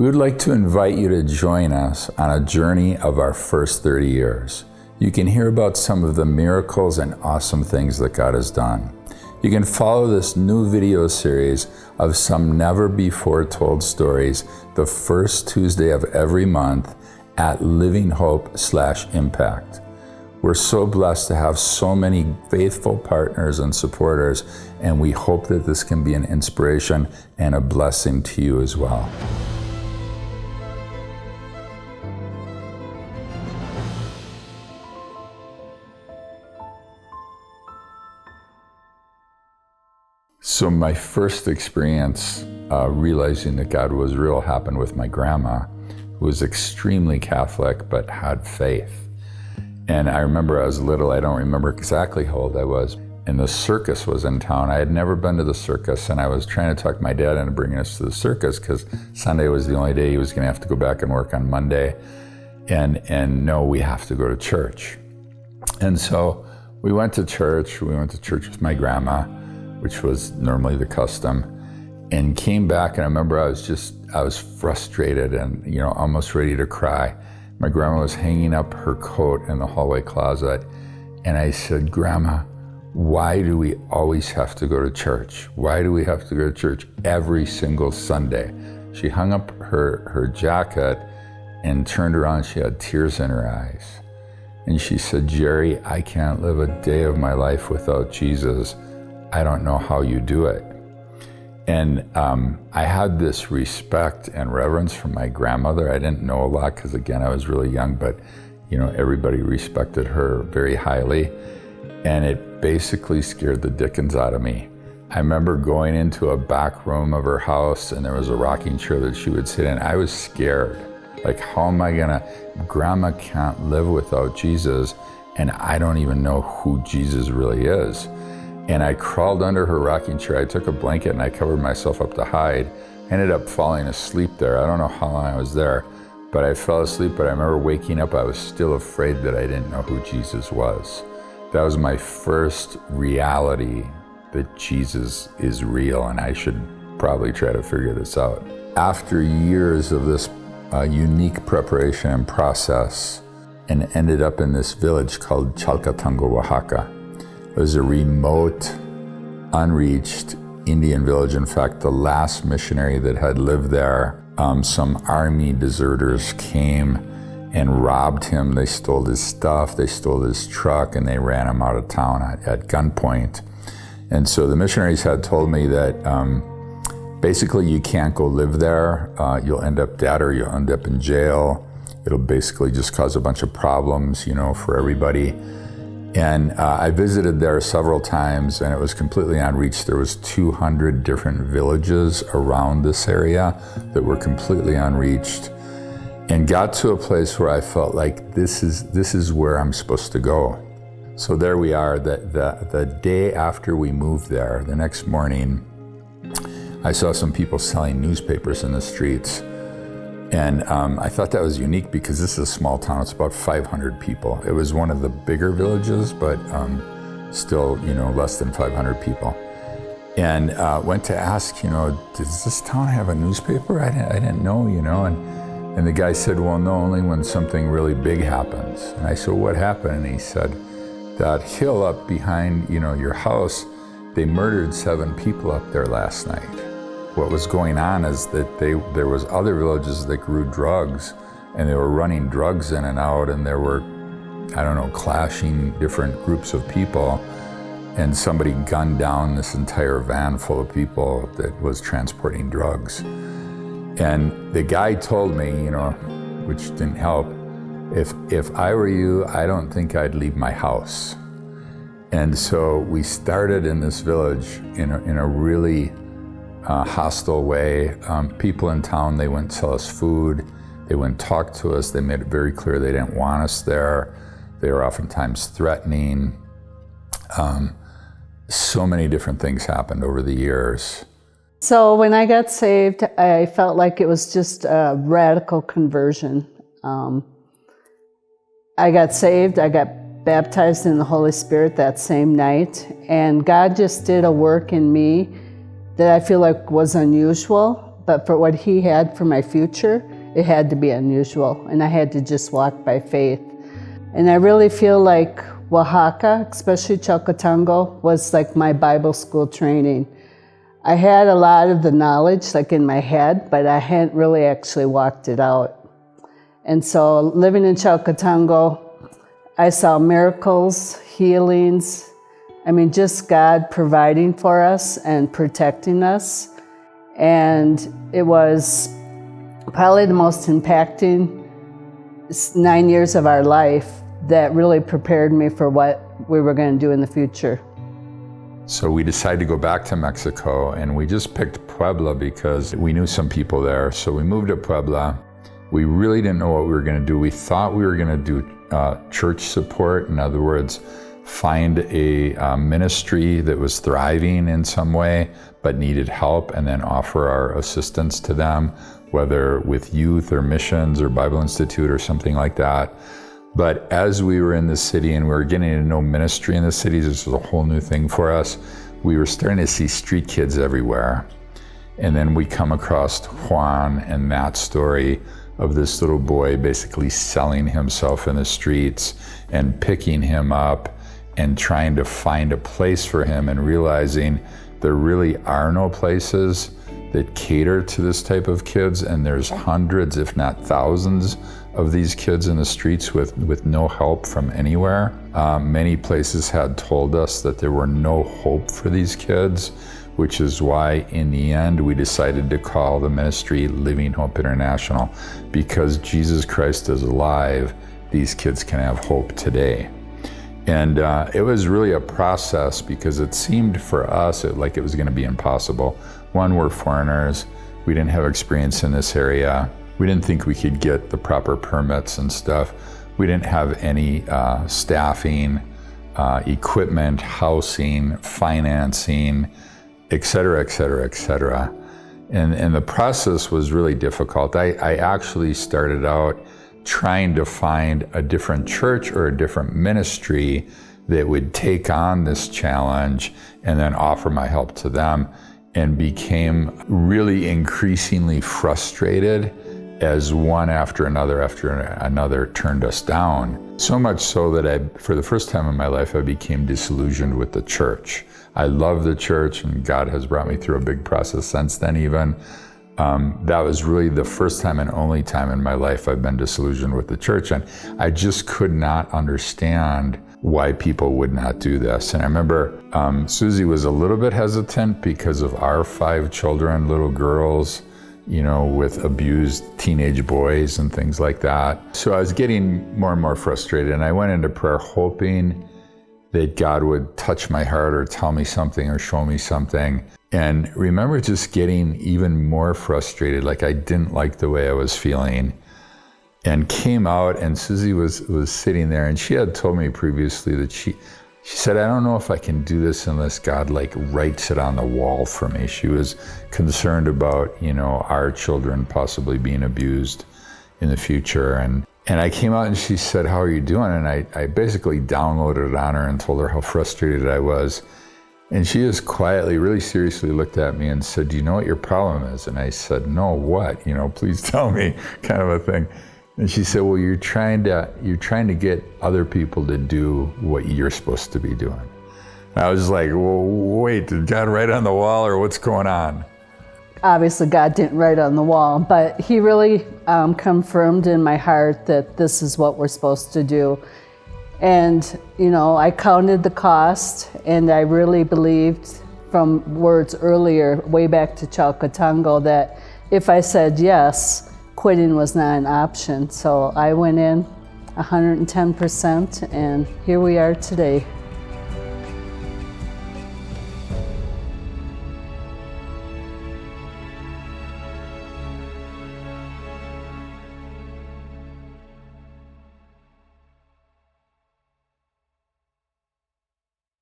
We would like to invite you to join us on a journey of our first 30 years. You can hear about some of the miracles and awesome things that God has done. You can follow this new video series of some never before told stories the first Tuesday of every month at Living Hope/Impact. We're so blessed to have so many faithful partners and supporters, and we hope that this can be an inspiration and a blessing to you as well. So my first experience realizing that God was real happened with my grandma, who was extremely Catholic but had faith. And I remember I was little, I don't remember exactly how old I was, and the circus was in town. I had never been to the circus, and I was trying to talk my dad into bringing us to the circus because Sunday was the only day he was going to have to go back and work on Monday. And no, we have to go to church. And so we went to church with my grandma, which was normally the custom, and came back, and I remember I was frustrated and almost ready to cry. My grandma was hanging up her coat in the hallway closet, and I said, "Grandma, why do we always have to go to church? Why do we have to go to church every single Sunday?" She hung up her jacket and turned around, she had tears in her eyes. And she said, "Jerry, I can't live a day of my life without Jesus. I don't know how you do it." And I had this respect and reverence for my grandmother. I didn't know a lot because, again, I was really young, but everybody respected her very highly. And it basically scared the dickens out of me. I remember going into a back room of her house, and there was a rocking chair that she would sit in. I was scared. Like, how am I gonna, Grandma can't live without Jesus, and I don't even know who Jesus really is. And I crawled under her rocking chair. I took a blanket and I covered myself up to hide. I ended up falling asleep there. I don't know how long I was there, but I fell asleep. But I remember waking up, I was still afraid that I didn't know who Jesus was. That was my first reality that Jesus is real, and I should probably try to figure this out. After years of this unique preparation and process, and ended up in this village called Chalcatango, Oaxaca. It was a remote, unreached Indian village. In fact, the last missionary that had lived there, some army deserters came and robbed him. They stole his stuff, they stole his truck, and they ran him out of town at gunpoint. And so the missionaries had told me that basically you can't go live there. You'll end up dead or you'll end up in jail. It'll basically just cause a bunch of problems, for everybody. And I visited there several times, and it was completely unreached. There was 200 different villages around this area that were completely unreached, and got to a place where I felt like this is where I'm supposed to go. So there we are. The day after we moved there, the next morning, I saw some people selling newspapers in the streets. And I thought that was unique because this is a small town. It's about 500 people. It was one of the bigger villages, but still, less than 500 people. And went to ask, does this town have a newspaper? I didn't know, And the guy said, well, no, only when something really big happens. And I said, what happened? And he said, that hill up behind, your house, they murdered 7 people up there last night. What was going on is that there was other villages that grew drugs, and they were running drugs in and out, and there were, clashing different groups of people, and somebody gunned down this entire van full of people that was transporting drugs. And the guy told me, which didn't help, if I were you, I don't think I'd leave my house. And so we started in this village in a really hostile way. People in town, they wouldn't sell us food. They wouldn't talk to us. They made it very clear they didn't want us there. They were oftentimes threatening. So many different things happened over the years. So when I got saved, I felt like it was just a radical conversion. I got saved, I got baptized in the Holy Spirit that same night, and God just did a work in me that I feel like was unusual, but for what he had for my future, it had to be unusual, and I had to just walk by faith. And I really feel like Oaxaca, especially Chalcatango, was like my Bible school training. I had a lot of the knowledge like in my head, but I hadn't really actually walked it out. And so living in Chalcatango, I saw miracles, healings, just God providing for us and protecting us. And it was probably the most impacting 9 years of our life that really prepared me for what we were going to do in the future. So we decided to go back to Mexico, and we just picked Puebla because we knew some people there. So we moved to Puebla. We really didn't know what we were going to do. We thought we were going to do church support. In other words, find a ministry that was thriving in some way but needed help, and then offer our assistance to them, whether with youth or missions or Bible Institute or something like that. But as we were in the city and we were getting to know ministry in the cities, this was a whole new thing for us. We were starting to see street kids everywhere. And then we come across Juan and that story of this little boy basically selling himself in the streets and picking him up and trying to find a place for him, and realizing there really are no places that cater to this type of kids, and there's hundreds, if not thousands, of these kids in the streets with no help from anywhere. Many places had told us that there were no hope for these kids, which is why in the end we decided to call the ministry Living Hope International, because Jesus Christ is alive. These kids can have hope today. And it was really a process, because it seemed for us like it was going to be impossible. One, we're foreigners. We didn't have experience in this area. We didn't think we could get the proper permits and stuff. We didn't have any staffing, equipment, housing, financing, et cetera, et cetera, et cetera. And the process was really difficult. I actually started out trying to find a different church or a different ministry that would take on this challenge and then offer my help to them, and became really increasingly frustrated as one after another turned us down. So much so that for the first time in my life, I became disillusioned with the church. I love the church, and God has brought me through a big process since then even. That was really the first time and only time in my life I've been disillusioned with the church. And I just could not understand why people would not do this. And I remember Susie was a little bit hesitant because of our 5 children, little girls, with abused teenage boys and things like that. So I was getting more and more frustrated, and I went into prayer hoping that God would touch my heart or tell me something or show me something. And remember just getting even more frustrated, like I didn't like the way I was feeling. And came out, and Susie was sitting there, and she had told me previously that she said, I don't know if I can do this unless God writes it on the wall for me. She was concerned about, our children possibly being abused in the future. And I came out and she said, how are you doing? And I basically downloaded it on her and told her how frustrated I was. And she just quietly, really seriously looked at me and said, do you know what your problem is? And I said, no, what? Please tell me, kind of a thing. And she said, well, you're trying to get other people to do what you're supposed to be doing. And I was like, well, wait, did God write on the wall, or what's going on? Obviously, God didn't write on the wall, but he really confirmed in my heart that this is what we're supposed to do. And, I counted the cost, and I really believed from words earlier, way back to Chalcatango, that if I said yes, quitting was not an option. So I went in 110%, and here we are today.